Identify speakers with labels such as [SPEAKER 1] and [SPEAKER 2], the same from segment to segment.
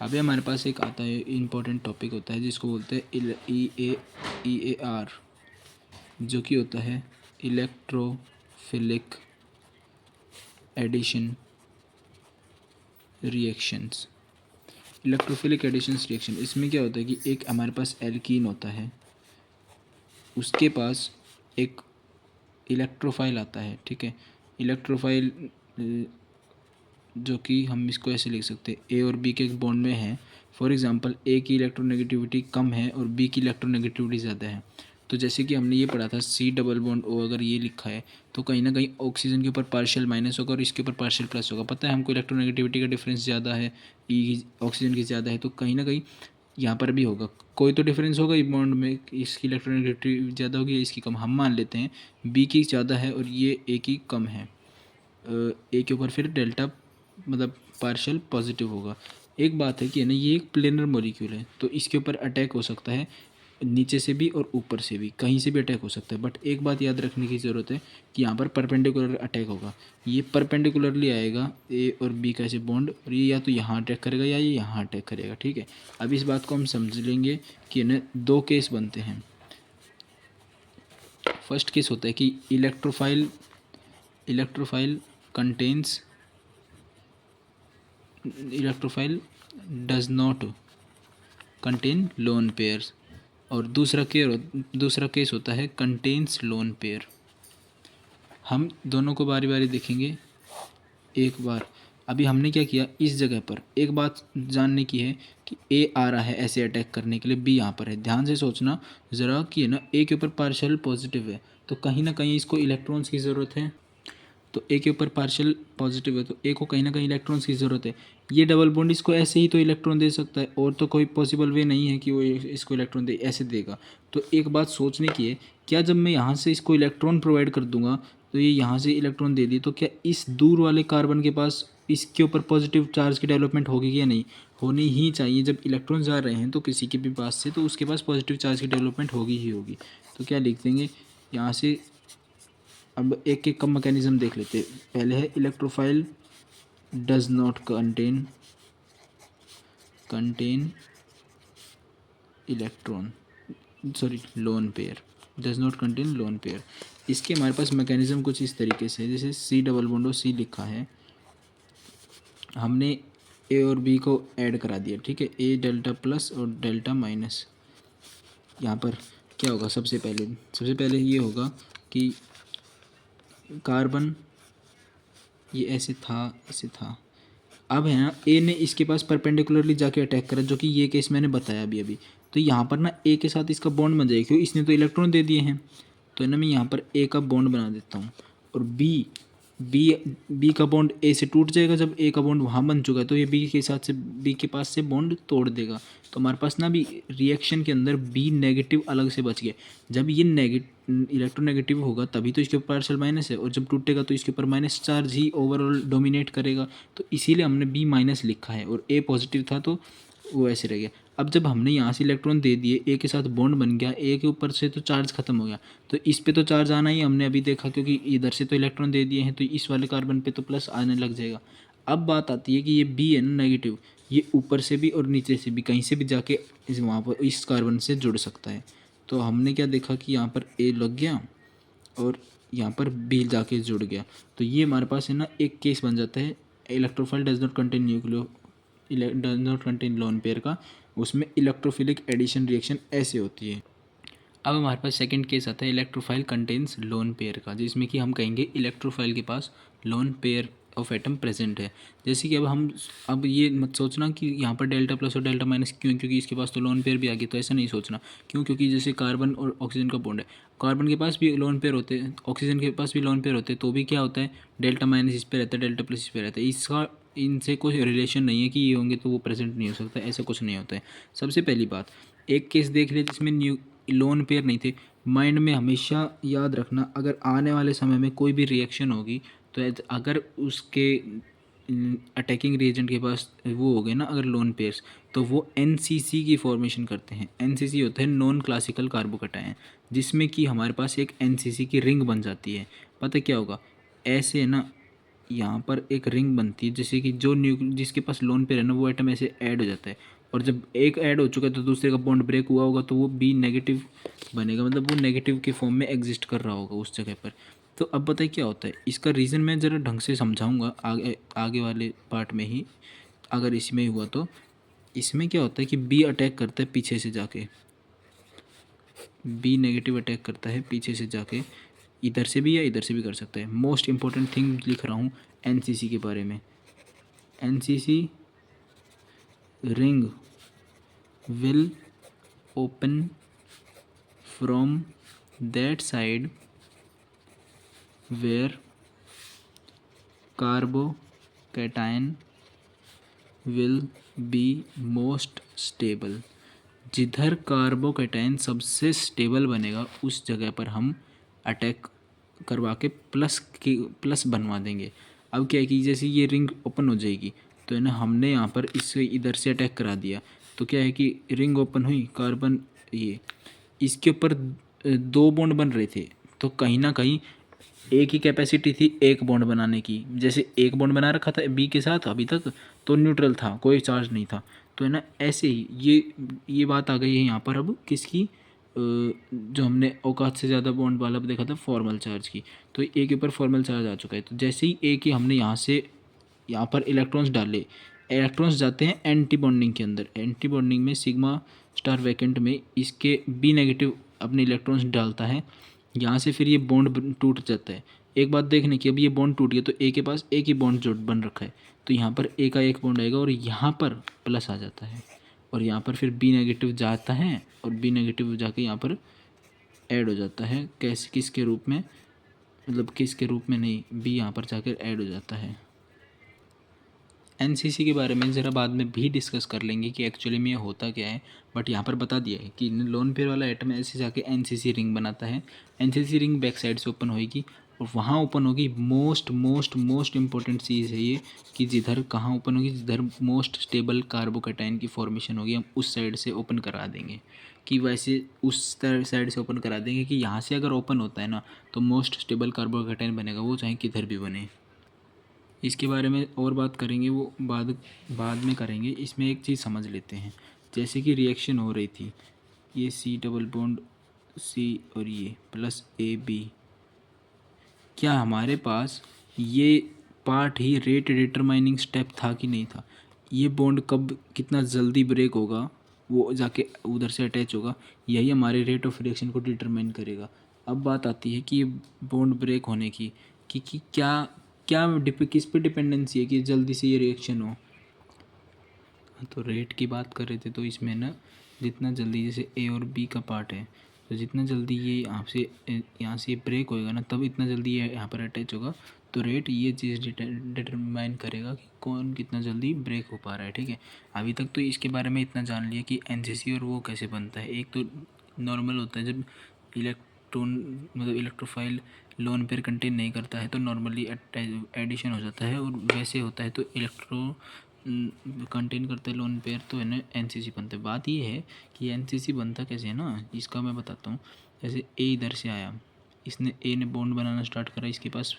[SPEAKER 1] अभी हमारे पास एक आता है इम्पोर्टेंट टॉपिक होता है जिसको बोलते हैं EAR, जो कि होता है electrophilic addition reactions. Electrophilic additions reaction, इसमें क्या होता है कि एक हमारे पास एल्कीन होता है, उसके पास एक इलेक्ट्रोफाइल आता है, ठीक है। इलेक्ट्रोफाइल जो कि हम इसको ऐसे लिख सकते हैं, ए और बी के एक बॉन्ड में है। फॉर एग्जांपल ए की इलेक्ट्रोनेगेटिविटी कम है और बी की इलेक्ट्रोनेगेटिविटी ज़्यादा है। तो जैसे कि हमने ये पढ़ा था सी डबल बॉन्ड ओ, अगर ये लिखा है तो कहीं ना कहीं ऑक्सीजन के ऊपर पार्शियल माइनस होगा और इसके ऊपर पार्शियल प्लस होगा। पता है हमको इलेक्ट्रोनेगेटिविटी का डिफरेंस ज़्यादा है, ई ऑक्सीजन की ज़्यादा है, तो कहीं ना कहीं यहाँ पर भी होगा, कोई तो डिफरेंस होगा इस बॉन्ड में, इसकी इलेक्ट्रोनेगेटिविटी ज़्यादा होगी या इसकी कम। हम मान लेते हैं बी की ज़्यादा है और ये ए की कम है। ए के ऊपर फिर डेल्टा मतलब पार्शियल पॉजिटिव होगा। एक बात है कि ना ये एक प्लेनर मॉलिक्यूल है, तो इसके ऊपर अटैक हो सकता है नीचे से भी और ऊपर से भी, कहीं से भी अटैक हो सकता है। बट एक बात याद रखने की ज़रूरत है कि यहाँ पर परपेंडिकुलर अटैक होगा, ये परपेंडिकुलरली आएगा ए और बी का ऐसे बॉन्ड, और ये या तो यहाँ अटैक करेगा या ये यहाँ अटैक करेगा, ठीक है। अब इस बात को हम समझ लेंगे कि ना दो केस बनते हैं। फर्स्ट केस होता है कि electrophile contains electrophile does not contain lone pairs, और दूसरा केस होता है कंटेन्स लोन पेयर। हम दोनों को बारी बारी देखेंगे। एक बार अभी हमने क्या किया, इस जगह पर एक बात जानने की है कि ए आ रहा है ऐसे अटैक करने के लिए, बी यहाँ पर है। ध्यान से सोचना ज़रा कि ना ए के ऊपर पार्शियल पॉजिटिव है, तो कहीं ना कहीं इसको इलेक्ट्रॉन्स की ज़रूरत है। तो ए के ऊपर पार्शियल पॉजिटिव है तो ए को कहीं ना कहीं इलेक्ट्रॉन्स की ज़रूरत है। ये डबल बॉन्ड इसको ऐसे ही तो इलेक्ट्रॉन दे सकता है, और तो कोई पॉसिबल वे नहीं है कि वो इसको इलेक्ट्रॉन दे, ऐसे देगा। तो एक बात सोचने की है, क्या जब मैं यहाँ से इसको इलेक्ट्रॉन प्रोवाइड कर दूंगा तो ये यहाँ से इलेक्ट्रॉन दे दिए, तो क्या इस दूर वाले कार्बन के पास इसके ऊपर पॉजिटिव चार्ज की डेवलपमेंट होगी या नहीं? होनी ही चाहिए। जब इलेक्ट्रॉन जा रहे हैं तो किसी के भी पास से, तो उसके पास पॉजिटिव चार्ज की डेवलपमेंट होगी ही होगी। तो क्या लिख देंगे यहाँ से, अब एक एक का मैकेनिज्म देख लेते हैं। पहले है electrophile does not contain electron, sorry lone pair, does not contain lone pair. इसके हमारे पास मैकेनिज्म कुछ इस तरीके से है, जैसे सी डबल बॉन्ड सी लिखा है, हमने ए और बी को ऐड करा दिया, ठीक है। ए डेल्टा प्लस और डेल्टा माइनस। यहाँ पर क्या होगा, सबसे पहले ये होगा कि कार्बन ये ऐसे था। अब है ना ए ने इसके पास परपेंडिकुलरली जाके अटैक करा, जो कि ये केस मैंने बताया अभी। तो यहाँ पर ना ए के साथ इसका बॉन्ड बन जाएगा, क्योंकि इसने तो इलेक्ट्रॉन दे दिए हैं। तो ना मैं यहाँ पर ए का बॉन्ड बना देता हूँ, और बी का बॉन्ड ए से टूट जाएगा। जब ए का बॉन्ड वहाँ बन चुका है तो ये बी के पास से बॉन्ड तोड़ देगा। तो हमारे पास ना अभी रिएक्शन के अंदर बी नेगेटिव अलग से बच गया। जब ये इलेक्ट्रोनेगेटिव होगा तभी तो इसके ऊपर पार्शियल माइनस है, और जब टूटेगा तो इसके ऊपर माइनस चार्ज ही ओवरऑल डोमिनेट करेगा। तो इसीलिए हमने बी माइनस लिखा है, और ए पॉजिटिव था तो वो ऐसे रह गया। अब जब हमने यहाँ से इलेक्ट्रॉन दे दिए, ए के साथ बॉन्ड बन गया, ए के ऊपर से तो चार्ज खत्म हो गया, तो इस पे तो चार्ज आना ही हमने अभी देखा, क्योंकि इधर से तो इलेक्ट्रॉन दे दिए हैं, तो इस वाले कार्बन पे तो प्लस आने लग जाएगा। अब बात आती है कि ये बी है ना नेगेटिव, ये ऊपर से भी और नीचे से भी कहीं से भी जाके वहाँ पर इस कार्बन से जुड़ सकता है। तो हमने क्या देखा कि यहाँ पर ए लग गया और यहाँ पर बी जाके जुड़ गया। तो ये हमारे पास है ना एक केस बन जाता है electrophile does not contain lone pair का। उसमें इलेक्ट्रोफिलिक एडिशन रिएक्शन ऐसे होती है। अब हमारे पास सेकंड केस आता है इलेक्ट्रोफाइल कंटेन्स लोन पेयर का, जिसमें कि हम कहेंगे इलेक्ट्रोफाइल के पास lone pair of atom present है। जैसे कि अब ये मत सोचना कि यहाँ पर डेल्टा प्लस और डेल्टा माइनस क्यों, क्योंकि इसके पास तो लोन पेयर भी आ गई, तो ऐसा नहीं सोचना। क्यों? क्योंकि जैसे कार्बन और ऑक्सीजन का बॉन्ड है, कार्बन के पास भी लोन पेयर होते हैं, ऑक्सीजन के पास भी लोन पेयर होते हैं, तो भी क्या होता है डेल्टा माइनस इस पर रहता है, डेल्टा प्लस इस पर रहता है। इसका इनसे कोई रिलेशन नहीं है कि ये होंगे तो वो प्रेजेंट नहीं हो सकता, ऐसा कुछ नहीं होता है। सबसे पहली बात, एक केस देख ले जिसमें लोन पेयर नहीं थे। माइंड में हमेशा याद रखना, अगर आने वाले समय में कोई भी रिएक्शन होगी तो अगर उसके अटैकिंग रिएजेंट के पास वो हो गए ना अगर लोन पेयर्स, तो वो NCC की फॉर्मेशन करते हैं। NCC होता है नॉन क्लासिकल कार्बोकैटायन, जिसमें कि हमारे पास एक NCC की रिंग बन जाती है। पता क्या होगा, ऐसे ना यहाँ पर एक रिंग बनती है, जैसे कि जो जिसके पास लोन पेयर है ना वो एटम ऐसे ऐड हो जाता है, और जब एक ऐड हो चुका है तो दूसरे का बॉन्ड ब्रेक हुआ होगा तो वो बी नेगेटिव बनेगा, मतलब वो नेगेटिव के फॉर्म में एग्जिस्ट कर रहा होगा उस जगह पर। तो अब बताइए क्या होता है इसका रीज़न, मैं ज़रा ढंग से समझाऊंगा आगे आगे वाले पार्ट में ही। अगर इसमें हुआ तो इसमें क्या होता है कि बी अटैक करता है पीछे से जाके, बी नेगेटिव अटैक करता है पीछे से जाके, इधर से भी या इधर से भी कर सकता है। मोस्ट इम्पोर्टेंट थिंग लिख रहा हूँ एनसीसी के बारे में। NCC ring will open from that side where carbocation will be most stable. जिधर कार्बोकैटायन सबसे स्टेबल बनेगा उस जगह पर हम अटैक करवा के प्लस बनवा देंगे। अब क्या है कि जैसे ये रिंग ओपन हो जाएगी तो है ना, हमने यहाँ पर इससे इधर से अटैक करा दिया तो क्या है कि रिंग ओपन हुई, कार्बन ये इसके ऊपर दो बॉन्ड बन रहे थे, तो कहीं ना कहीं एक ही कैपेसिटी थी एक बॉन्ड बनाने की। जैसे एक बॉन्ड बना रखा था बी के साथ अभी तक, तो न्यूट्रल था, कोई चार्ज नहीं था। तो है ना ऐसे ही ये बात आ गई है यहाँ पर अब किसकी, जो हमने औकात से ज़्यादा बॉन्ड वाला देखा था फॉर्मल चार्ज की। तो ए के ऊपर फॉर्मल चार्ज आ चुका है, तो जैसे ही ए की हमने यहाँ पर इलेक्ट्रॉन्स डाले, इलेक्ट्रॉन्स जाते हैं एंटी बॉन्डिंग के अंदर। एंटी बॉन्डिंग में सिग्मा स्टार वैकेंट में इसके बी नेगेटिव अपने इलेक्ट्रॉन्स डालता है, यहाँ से फिर ये बॉन्ड टूट जाता है। एक बात देखने की, अब ये बॉन्ड टूट गया तो ए के पास एक ही बॉन्ड जो बन रखा है, तो यहाँ पर ए का एक बॉन्ड आएगा और यहाँ पर प्लस आ जाता है, और यहाँ पर फिर बी नेगेटिव जाता है और बी नेगेटिव जाके यहाँ पर ऐड हो जाता है। कैसे, किसके रूप में, मतलब किसके रूप में नहीं, बी यहाँ पर जाकर ऐड हो जाता है। एनसीसी के बारे में ज़रा बाद में भी डिस्कस कर लेंगे कि एक्चुअली में ये होता क्या है, बट यहाँ पर बता दिया है कि लोन पेयर वाला एटम ऐसे जाके एनसीसी रिंग बनाता है। एनसीसी रिंग बैक साइड से ओपन होएगी और वहाँ ओपन होगी मोस्ट मोस्ट मोस्ट इंपॉर्टेंट चीज़ है ये, कि जिधर कहाँ ओपन होगी, जिधर मोस्ट स्टेबल कार्बोकैटायन की फॉर्मेशन होगी हम उस साइड से ओपन करा देंगे। कि वैसे उस साइड से ओपन करा देंगे कि यहाँ से अगर ओपन होता है ना तो मोस्ट स्टेबल कार्बोकैटायन बनेगा, वो चाहे किधर भी बने। इसके बारे में और बात करेंगे, वो बाद बाद में करेंगे। इसमें एक चीज़ समझ लेते हैं, जैसे कि रिएक्शन हो रही थी, ये सी डबल बॉन्ड सी और ये प्लस ए बी, क्या हमारे पास ये पार्ट ही रेट डिटरमाइनिंग स्टेप था कि नहीं था? ये बॉन्ड कब कितना जल्दी ब्रेक होगा, वो जाके उधर से अटैच होगा, यही हमारे रेट ऑफ रिएक्शन को डिटरमाइन करेगा। अब बात आती है कि ये बॉन्ड ब्रेक होने की, कि क्या क्या किस पे डिपेंडेंसी है कि जल्दी से ये रिएक्शन हो। तो रेट की बात कर रहे थे, तो इसमें ना जितना जल्दी, जैसे ए और बी का पार्ट है, तो जितना जल्दी ये यहाँ से ब्रेक होएगा ना, तब इतना जल्दी ये यहाँ पर अटैच होगा। तो रेट ये चीज़ डिटरमाइन करेगा कि कौन कितना जल्दी ब्रेक हो पा रहा है। ठीक है, अभी तक तो इसके बारे में इतना जान लिया कि एनसीसी और वो कैसे बनता है। एक तो नॉर्मल होता है, जब इलेक्ट्रॉन मतलब इलेक्ट्रोफाइल लोन पेयर कंटेन नहीं करता है तो नॉर्मली एडिशन हो जाता है, और वैसे होता है तो इलेक्ट्रो कंटेन करते हैं लोन पेयर, तो है ना एनसीसी बनता है। बात ये है कि एनसीसी बनता कैसे है ना, इसका मैं बताता हूँ। जैसे ए इधर से आया, इसने ए ने बॉन्ड बनाना स्टार्ट करा, इसके पास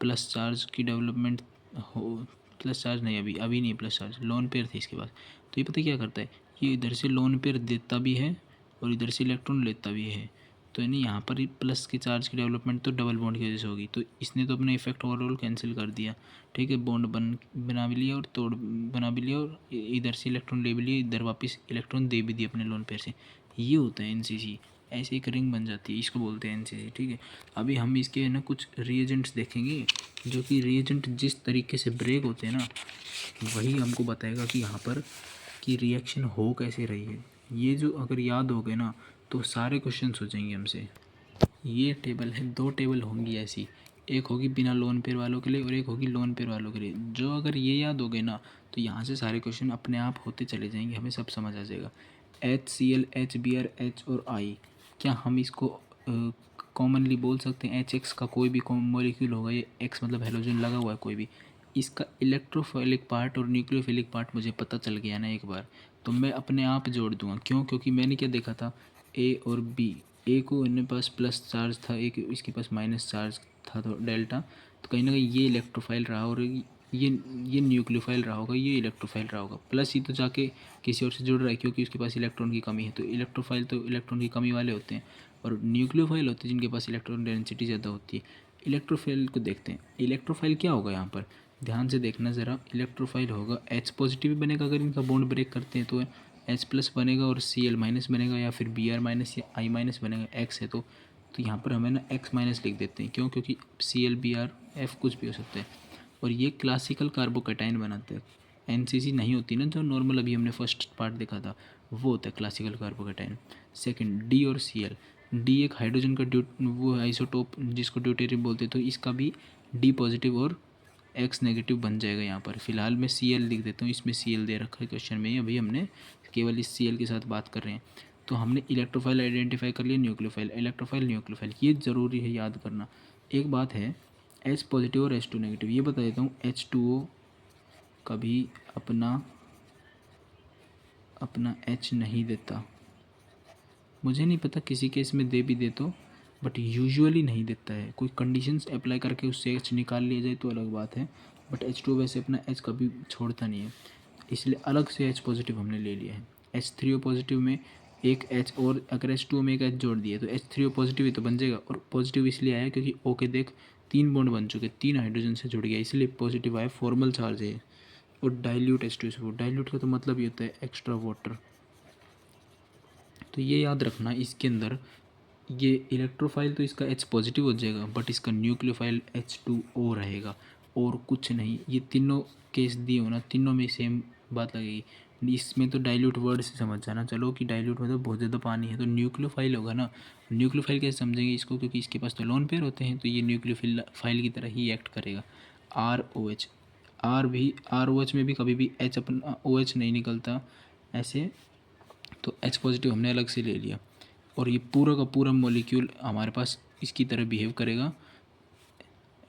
[SPEAKER 1] प्लस चार्ज की डेवलपमेंट हो, प्लस चार्ज नहीं, अभी नहीं प्लस चार्ज, लोन पेयर थे इसके पास। तो ये पता क्या करता है, ये इधर से लोन पेयर देता भी है और इधर से इलेक्ट्रॉन लेता भी है। तो है ना यहाँ पर प्लस के चार्ज की डेवलपमेंट तो डबल बॉन्ड की वजह से होगी, तो इसने तो अपना इफेक्ट ओवरऑल कैंसिल कर दिया। ठीक है, बॉन्ड बना भी लिया और तोड़ बना भी लिया, और इधर से इलेक्ट्रॉन ले भी लिया, इधर वापस इलेक्ट्रॉन दे भी दिए अपने लोन पेयर से। ये होता है एनसीसी, ऐसे एक रिंग बन जाती है, इसको बोलते हैं एनसीसी। ठीक है, अभी हम इसके है ना कुछ रिएजेंट्स देखेंगे, जो कि रिएजेंट जिस तरीके से ब्रेक होते हैं ना, वही हमको बताएगा कि यहाँ पर कि रिएक्शन हो कैसे रही है। ये जो अगर याद हो गए ना तो सारे क्वेश्चन हो जाएंगे हमसे। ये टेबल है, दो टेबल होंगी ऐसी, एक होगी बिना लोन पेयर वालों के लिए और एक होगी लोन पेयर वालों के लिए। जो अगर ये याद हो गए ना तो यहाँ से सारे क्वेश्चन अपने आप होते चले जाएंगे, हमें सब समझ आ जाएगा। HCl, HBr, H और I, क्या हम इसको कॉमनली बोल सकते हैं? HX का कोई भी मॉलिक्यूल होगा, ये X मतलब हेलोजन लगा हुआ है कोई भी, इसका इलेक्ट्रोफिलिक पार्ट और न्यूक्लियोफिलिक पार्ट मुझे पता चल गया ना एक बार, तो मैं अपने आप जोड़ दूंगा। क्यों? क्योंकि मैंने क्या देखा था, ए और बी, ए को इनके पास प्लस चार्ज था, एक इसके पास माइनस चार्ज था, तो डेल्टा तो कहीं ना कहीं ये इलेक्ट्रोफाइल रहा और ये न्यूक्लियोफाइल रहा होगा, ये इलेक्ट्रोफाइल रहा होगा। प्लस ही तो जाके किसी और से जुड़ रहा है क्योंकि उसके पास इलेक्ट्रॉन की कमी है। तो इलेक्ट्रोफाइल तो इलेक्ट्रॉन की कमी वाले होते हैं और न्यूक्लियोफाइल होते हैं जिनके पास इलेक्ट्रॉन डेंसिटी ज़्यादा होती है। इलेक्ट्रोफाइल को देखते हैं। इलेक्ट्रोफाइल क्या होगा यहाँ पर, ध्यान से देखना ज़रा। इलेक्ट्रोफाइल होगा H पॉजिटिव भी बनेगा अगर इनका बॉन्ड ब्रेक करते हैं तो H प्लस बनेगा और Cl माइनस बनेगा या फिर Br माइनस या I माइनस बनेगा। X है तो यहाँ पर हमें ना X माइनस लिख देते हैं। क्यों? क्योंकि Cl Br F कुछ भी हो सकता है और ये क्लासिकल कार्बोकैटायन बनाते हैं। NCC नहीं होती ना जो नॉर्मल अभी हमने फर्स्ट पार्ट देखा था, वो होता है क्लासिकल कार्बोकैटायन। सेकंड D और Cl। D एक हाइड्रोजन का वो आइसोटोप जिसको ड्यूटेरियम बोलते हैं, तो इसका भी D पॉजिटिव और X नेगेटिव बन जाएगा। यहाँ पर फिलहाल मैं Cl लिख देता हूँ, इसमें Cl दे रखा है क्वेश्चन में, अभी हमने केवल इस Cl के साथ बात कर रहे हैं। तो हमने इलेक्ट्रोफाइल आइडेंटिफाई कर लिया, न्यूक्लियोफाइल, इलेक्ट्रोफाइल न्यूक्लियोफाइल, ये ज़रूरी है याद करना। एक बात है H पॉजिटिव और H2 नेगेटिव, ये बता देता हूँ। H2O कभी अपना H नहीं देता, मुझे नहीं पता किसी केस में दे भी दे तो, बट यूजुअली नहीं देता है। कोई कंडीशंस अप्लाई करके उससे H निकाल लिया जाए तो अलग बात है, बट H2 वैसे अपना H कभी छोड़ता नहीं है, इसलिए अलग से H पॉजिटिव हमने ले लिया है। H3O पॉजिटिव में एक H और अगर H2O में एक H जोड़ दिए तो H3O पॉजिटिव ही तो बन जाएगा। और पॉजिटिव इसलिए आया क्योंकि O के देख 3 बॉन्ड बन चुके, 3 हाइड्रोजन से जुड़ गया, इसलिए पॉजिटिव आया, फॉर्मल चार्ज है। और डाइल्यूट H2SO4, डाइल्यूट का तो मतलब ये होता है एक्स्ट्रा वाटर। तो ये याद रखना, इसके अंदर ये इलेक्ट्रोफाइल तो इसका H पॉजिटिव हो जाएगा, बट इसका न्यूक्लियोफाइल H2O रहेगा और कुछ नहीं। ये तीनों केस दिए हो ना, तीनों में सेम बात लगेगी। इसमें तो डाइल्यूट वर्ड से समझ जाना चलो कि डाइल्यूट मतलब बहुत ज़्यादा पानी है, तो न्यूक्लियोफाइल होगा ना। न्यूक्लियोफाइल कैसे समझेंगे इसको, क्योंकि इसके पास तो लोन पेयर होते हैं, तो ये न्यूक्लियोफाइल फाइल की तरह ही एक्ट करेगा। ROH, ROH में भी कभी भी H अपना OH नहीं निकलता ऐसे, तो H पॉजिटिव हमने अलग से ले लिया। और ये पूरा का पूरा मॉलिक्यूल हमारे पास इसकी तरह बिहेव करेगा,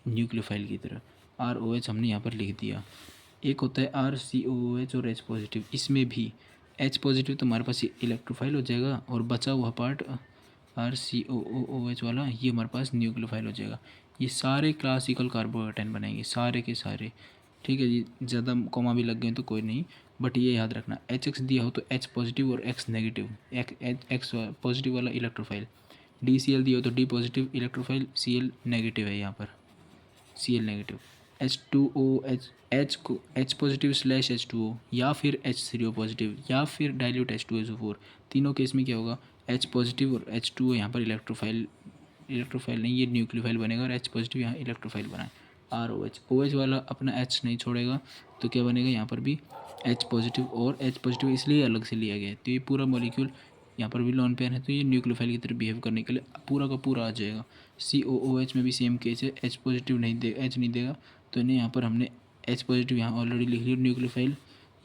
[SPEAKER 1] न्यूक्लियोफाइल की तरह। ROH हमने यहाँ पर लिख दिया। एक होता है RCOOH और H पॉजिटिव, इसमें भी H पॉजिटिव तो हमारे पास ये इलेक्ट्रोफाइल हो जाएगा और बचा हुआ पार्ट RCOOH वाला ये हमारे पास न्यूक्लियोफाइल हो जाएगा। ये सारे क्लासिकल कार्बोकेटायन बनाएंगे सारे के सारे, ठीक है जी। ज़्यादा कॉमा भी लग गए तो कोई नहीं, बट ये याद रखना HX दिया हो तो H पॉजिटिव और X नेगेटिव, X पॉजिटिव वाला इलेक्ट्रोफाइल। DCl दिया हो तो D positive electrophile, Cl negative है यहाँ पर, Cl नेगेटिव। H2O H को H पॉजिटिव स्लैश H2O या फिर H3O पॉजिटिव या फिर डाइल्यूट H2SO4, तीनों केस में क्या होगा, H पॉजिटिव और H2O यहाँ पर इलेक्ट्रोफाइल नहीं, ये न्यूक्लियोफाइल बनेगा और H पॉजिटिव यहाँ इलेक्ट्रोफाइल बनाए। OH वाला अपना H नहीं छोड़ेगा तो क्या बनेगा यहाँ पर भी H पॉजिटिव, और H पॉजिटिव इसलिए अलग से लिया गया है। तो ये पूरा मॉलिक्यूल यहाँ पर भी लॉन पेयर है, तो ये न्यूक्लियोफाइल की तरह बिहेव करने के लिए पूरा का पूरा आ जाएगा। COOH में भी सेम केस है, H पॉजिटिव नहीं देगा, H नहीं देगा, तो इन्हें यहाँ पर हमने H पॉजिटिव यहाँ ऑलरेडी लिख लिया न्यूक्लियोफाइल।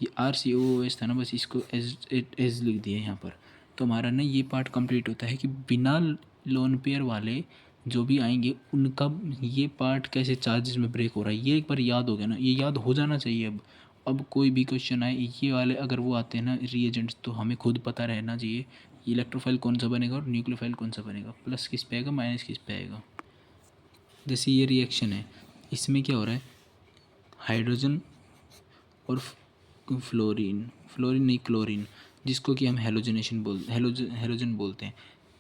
[SPEAKER 1] ये RCOOH था ना, बस इसको एज लिख दिया यहाँ पर। तो हमारा ना ये पार्ट कंप्लीट होता है कि बिना लोन पेयर वाले जो भी आएंगे उनका ये पार्ट कैसे चार्जेस में ब्रेक हो रहा है, ये एक बार याद हो गया ना, ये याद हो जाना चाहिए। अब कोई भी क्वेश्चन आए ये वाले अगर वो आते हैं ना रिएजेंट्स, तो हमें खुद पता रहना चाहिए इलेक्ट्रोफाइल कौन सा बनेगा और न्यूक्लियोफाइल कौन सा बनेगा, प्लस किस पे आएगा माइनस किस पे आएगा। जैसे ये रिएक्शन है, इसमें क्या हो रहा है, हाइड्रोजन और फ्लोरीन नहीं क्लोरीन, जिसको कि हम हेलोजन बोलते हैं।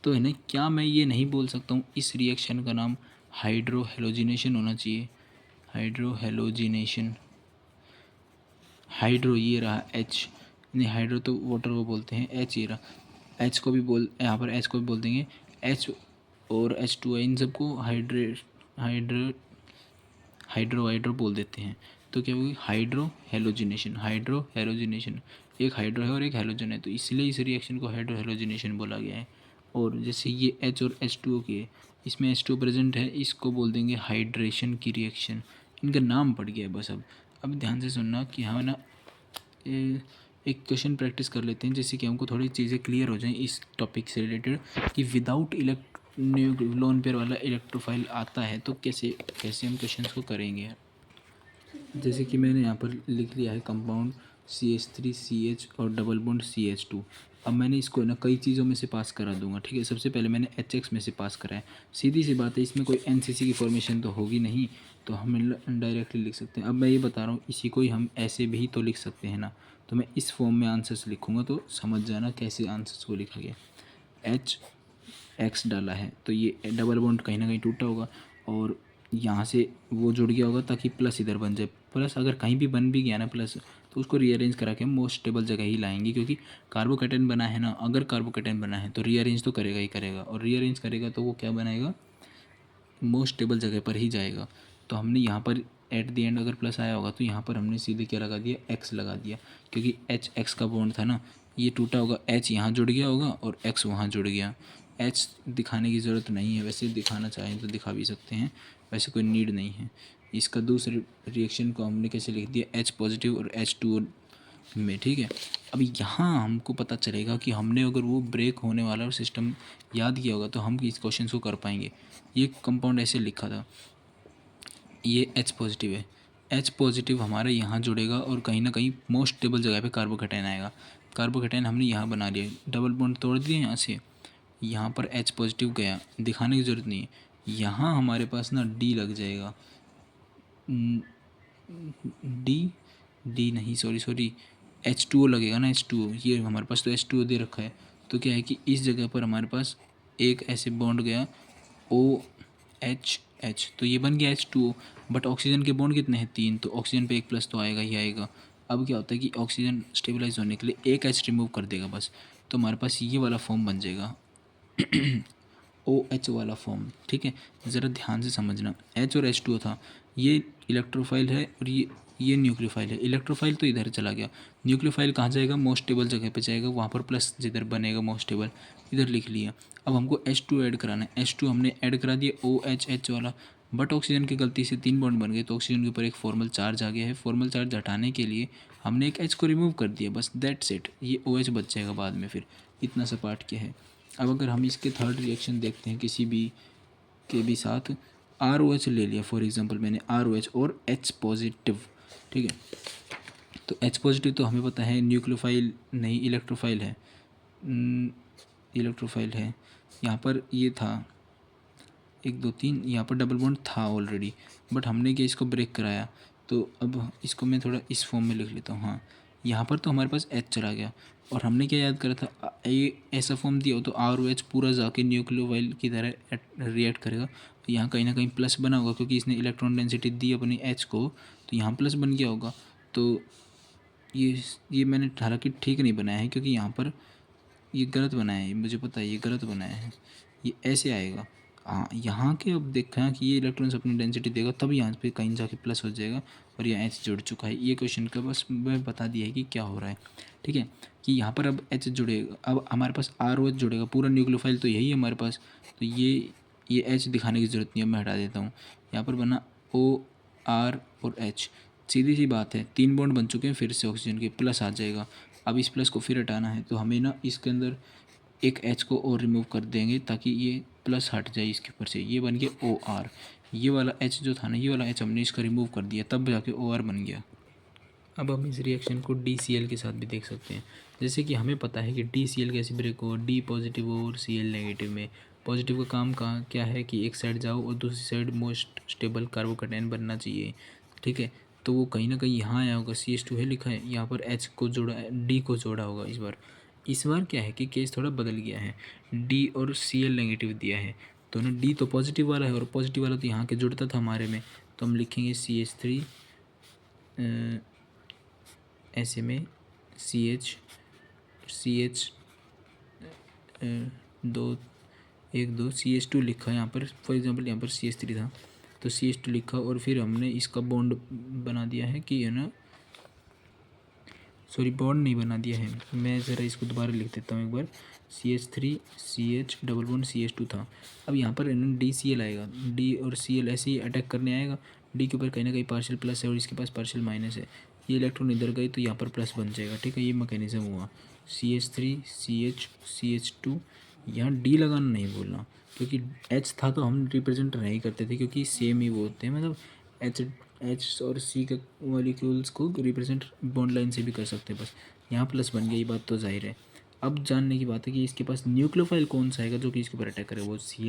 [SPEAKER 1] तो है ना, क्या मैं ये नहीं बोल सकता हूँ इस रिएक्शन का नाम हाइड्रो हेलोजिनेशन होना चाहिए। हाइड्रो हेलोजिनेशन, हाइड्रो ये रहा H, नहीं हाइड्रो तो वाटर को बोलते हैं, H ये रहा, H को भी यहाँ पर H को भी बोल देंगे H और H2 इन सबको हाइड्रो बोल देते हैं। तो क्या होगी, हाइड्रो हेलोजिनेशन। एक हाइड्रो है और एक हेलोजन है, तो इसलिए इस रिएक्शन को हाइड्रो हेलोजिनेशन बोला गया है। और जैसे ये H और H2O की है, इसमें H2 प्रेजेंट है, इसको बोल देंगे हाइड्रेशन की रिएक्शन। इनका नाम पड़ गया है बस। अब ध्यान से सुनना कि हाँ ना, एक क्वेश्चन प्रैक्टिस कर लेते हैं जिससे कि हमको थोड़ी चीज़ें क्लियर हो जाएं इस टॉपिक से रिलेटेड, कि विदाउट लोन पेयर वाला इलेक्ट्रोफाइल आता है तो कैसे हम क्वेश्चंस को करेंगे। जैसे कि मैंने यहाँ पर लिख लिया है कंपाउंड CH3CH और डबल बॉन्ड CH2, अब मैंने इसको ना कई चीज़ों में से पास करा दूंगा, ठीक है। सबसे पहले मैंने HX में से पास करा है, सीधी सी बात है, इसमें कोई NCC की फॉर्मेशन तो होगी नहीं, तो हम डायरेक्टली लिख सकते हैं। अब मैं ये बता रहा हूँ, इसी को ही हम ऐसे भी तो लिख सकते हैं ना, तो मैं इस फॉर्म में आंसर्स लिखूँगा, तो समझ जाना कैसे आंसर्स को लिखा गया। HX डाला है तो ये डबल बॉन्ड कहीं ना कहीं टूटा होगा, और यहाँ से वो जुड़ गया होगा ताकि प्लस इधर बन जाए। प्लस अगर कहीं भी बन भी गया ना प्लस, तो उसको रीअरेंज करा के हम मोस्ट स्टेबल जगह ही लाएंगे, क्योंकि कार्बोकेटाइन बना है ना, अगर कार्बोकेटाइन बना है तो रीअरेंज तो करेगा ही करेगा, और रीअरेंज करेगा तो वो क्या बनाएगा, मोस्ट स्टेबल जगह पर ही जाएगा। तो हमने यहाँ पर एट द एंड अगर प्लस आया होगा तो यहाँ पर हमने सीधे क्या लगा दिया, एक्स लगा दिया, क्योंकि एच एक्स का बॉन्ड था ना, ये टूटा होगा, एच यहाँ जुड़ गया होगा और एक्स वहाँ जुड़ गया। एच दिखाने की ज़रूरत नहीं है, वैसे दिखाना चाहें तो दिखा भी सकते हैं, वैसे कोई नीड नहीं है। इसका दूसरे रिएक्शन को हमने कैसे लिख दिया, एच पॉजिटिव और H2O में, ठीक है। अब यहाँ हमको पता चलेगा कि हमने अगर वो ब्रेक होने वाला सिस्टम याद किया होगा तो हम इस क्वेश्चन को कर पाएंगे। ये कंपाउंड ऐसे लिखा था, ये H पॉजिटिव है, H पॉजिटिव हमारे यहाँ जुड़ेगा और कहीं ना कहीं मोस्ट स्टेबल जगह पे कार्बोकेटाइन आएगा। कार्बोकेटाइन हमने यहाँ बना लिया, डबल बॉन्ड तोड़ दिए यहाँ से, यहाँ पर H पॉजिटिव गया, दिखाने की ज़रूरत नहीं है। यहाँ हमारे पास ना D लग जाएगा, डी नहीं, सॉरी H2O लगेगा ना, H2O, ये हमारे पास तो H2O दे रखा है, तो क्या है कि इस जगह पर हमारे पास एक ऐसे बॉन्ड गया OH, तो ये बन गया H2O। बट ऑक्सीजन के बॉन्ड कितने हैं, 3, तो ऑक्सीजन पे एक प्लस तो आएगा ही आएगा। अब क्या होता है कि ऑक्सीजन स्टेबलाइज होने के लिए एक H रिमूव कर देगा बस, तो हमारे पास ये वाला फॉर्म बन जाएगा OH वाला फॉर्म, ठीक है। ज़रा ध्यान से समझना, H और H2O था, ये इलेक्ट्रोफाइल है और ये न्यूक्लियोफाइल है। इलेक्ट्रोफाइल तो इधर चला गया, न्यूक्लियोफाइल कहाँ जाएगा, मोस्ट स्टेबल जगह पे जाएगा, वहाँ पर प्लस जिधर बनेगा मोस्ट स्टेबल, इधर लिख लिया। अब हमको H2 ऐड कराना है, H2 हमने ऐड करा दिया OH वाला, बट ऑक्सीजन की गलती से 3 बॉन्ड बन गए, तो ऑक्सीजन के ऊपर एक फॉर्मल चार्ज आ गया है। फॉर्मल चार्ज हटाने के लिए हमने एक H को रिमूव कर दिया, बस दैट्स इट, ये OH बच जाएगा बाद में, फिर इतना सा पार्ट क्या है। अब अगर हम इसके थर्ड रिएक्शन देखते हैं किसी भी के भी साथ, ROH ले लिया फॉर एग्जांपल मैंने, ROH और H पॉजिटिव, ठीक है। तो H पॉजिटिव तो हमें पता है न्यूक्लियोफाइल नहीं, इलेक्ट्रोफाइल है, इलेक्ट्रोफाइल है। यहाँ पर ये था 1 2 3, यहाँ पर डबल बॉन्ड था ऑलरेडी, बट हमने क्या इसको ब्रेक कराया, तो अब इसको मैं थोड़ा इस फॉर्म में लिख लेता हूँ। हाँ, यहाँ पर तो हमारे पास H चला गया, और हमने क्या याद करा था, ये ऐसा फॉर्म दिया हो तो ROH पूरा जाके न्यूक्लियोफाइल की तरह रिएक्ट करेगा, तो यहाँ कहीं ना कहीं प्लस बना होगा, क्योंकि इसने इलेक्ट्रॉन डेंसिटी दी अपनी H को, तो यहाँ प्लस बन गया होगा। तो ये मैंने हालांकि ठीक नहीं बनाया है, क्योंकि यहाँ पर ये गलत बनाया है, मुझे पता है ये गलत बनाया है, ये ऐसे आएगा। हाँ, यहाँ के अब देखा कि ये इलेक्ट्रॉन्स अपनी डेंसिटी देगा तब यहाँ पे कहीं जाके प्लस हो जाएगा, और यहाँ H जुड़ चुका है। ये क्वेश्चन का बस मैं बता दिया है कि क्या हो रहा है, ठीक है, कि यहाँ पर अब H जुड़ेगा, अब हमारे पास ROH जुड़ेगा, पूरा न्यूक्लियोफाइल तो यही है हमारे पास, तो ये H दिखाने की ज़रूरत नहीं है, मैं हटा देता हूँ। यहाँ पर बना OR और H, सीधी सी बात है, 3 बॉन्ड बन चुके हैं, फिर से ऑक्सीजन के प्लस आ जाएगा। अब इस प्लस को फिर हटाना है, तो हमें ना इसके अंदर एक H को और रिमूव कर देंगे ताकि ये प्लस हट जाए इसके ऊपर से, ये बन गया OR। ये वाला H जो था ना, ये वाला H हमने इसका रिमूव कर दिया, तब जाके OR बन गया। अब हम इस रिएक्शन को DCl के साथ भी देख सकते हैं। जैसे कि हमें पता है कि DCl कैसे ब्रेक हो, D पॉजिटिव हो और Cl नेगेटिव में। पॉजिटिव का काम कहाँ क्या है कि एक साइड जाओ और दूसरी साइड मोस्ट स्टेबल कार्बोकेटाइन बनना चाहिए, ठीक है। तो वो कहीं ना कहीं यहाँ आया होगा, CH2 है लिखा है, यहाँ पर H को जोड़ा, D को जोड़ा होगा। इस बार क्या है कि केस थोड़ा बदल गया है, D और Cl नेगेटिव दिया है, तो ना D तो पॉजिटिव वाला है और पॉजिटिव वाला तो यहाँ के जुड़ता था हमारे में, तो हम लिखेंगे CH3 ऐसे में CH 2 CH2 लिखा यहाँ पर, फॉर एग्जांपल यहाँ पर CH3 था तो CH2 लिखा, और फिर हमने इसका बॉन्ड बना दिया है कि है ना, सॉरी बॉन्ड नहीं बना दिया है, मैं ज़रा इसको दोबारा लिख देता हूँ एक बार। CH3 CH double bond CH2 था। अब यहाँ पर DCl आएगा, D और Cl ऐसे ही अटैक करने आएगा, D के ऊपर कहीं ना कहीं पार्शियल प्लस है और इसके पास पार्शियल माइनस है, ये इलेक्ट्रॉन इधर गए तो यहाँ पर प्लस बन जाएगा, ठीक है। ये मैकेनिज्म हुआ, CH3 CH CH2, यहाँ D लगाना नहीं भूलना, क्योंकि H था तो हम रिप्रेजेंट नहीं करते थे, क्योंकि सेम ही वो होते हैं, मतलब H और C के मॉलिक्यूल्स को रिप्रेजेंट बॉन्ड लाइन से भी कर सकते हैं, बस यहाँ प्लस बन गया, ये बात तो जाहिर है। अब जानने की बात है कि इसके पास न्यूक्लियोफाइल कौन सा आएगा जो कि इसके ऊपर अटैक करे, वो सी